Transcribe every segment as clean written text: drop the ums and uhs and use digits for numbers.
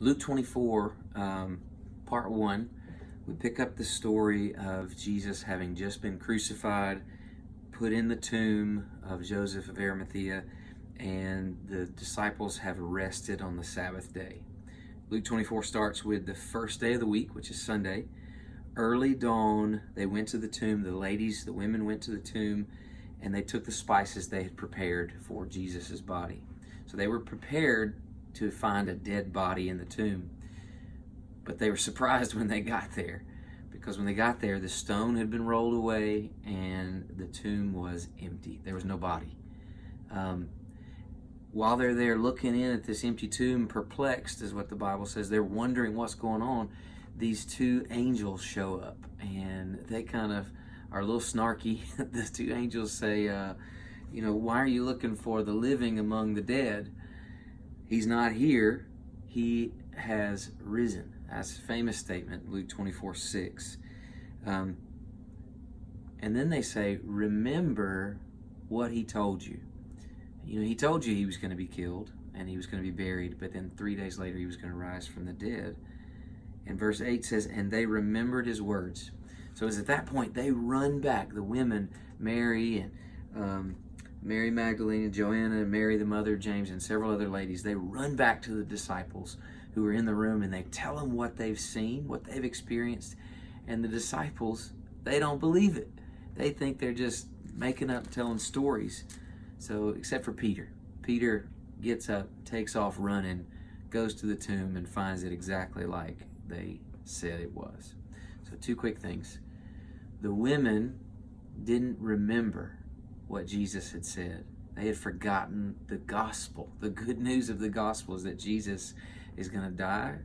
Luke 24, part 1, we pick up the story of Jesus having just been crucified, put in the tomb of Joseph of Arimathea, and the disciples have rested on the Sabbath day. Luke 24 starts with the first day of the week, which is Sunday. Early dawn, they went to the tomb. The women went to the tomb, and they took the spices they had prepared for Jesus' body. So they were prepared to find a dead body in the tomb. But they were surprised when they got there, because when they got there, the stone had been rolled away and the tomb was empty. There was no body. While they're there looking in at this empty tomb, perplexed is what the Bible says, they're wondering what's going on. These two angels show up, and they kind of are a little snarky. The two angels say, why are you looking for the living among the dead? He's not here. He has risen. That's a famous statement, Luke 24:6. And then they say, remember what he told you. He told you he was going to be killed and he was going to be buried, but then 3 days later he was going to rise from the dead. And verse 8 says, and they remembered his words. So it's at that point they run back. The women, Mary and Mary Magdalene, Joanna, Mary the mother of James, and several other ladies, they run back to the disciples who are in the room, and they tell them what they've seen, what they've experienced. And the disciples, they don't believe it. They think they're just making up, telling stories. So, except for Peter. Peter gets up, takes off running, goes to the tomb, and finds it exactly like they said it was. So, two quick things. The women didn't remember what Jesus had said. They had forgotten the gospel. The good news of the gospel is that Jesus is going to die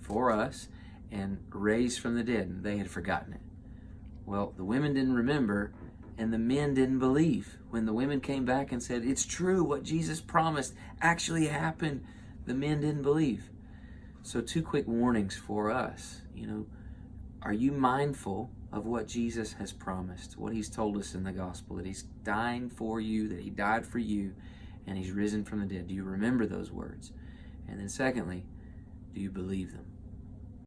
for us and raise from the dead. And they had forgotten it. Well, the women didn't remember, and the men didn't believe. When the women came back and said, it's true, what Jesus promised actually happened, the men didn't believe. So two quick warnings for us. Are you mindful of what Jesus has promised, what he's told us in the gospel, that he's dying for you, that he died for you, and he's risen from the dead? Do you remember those words? And then secondly, do you believe them?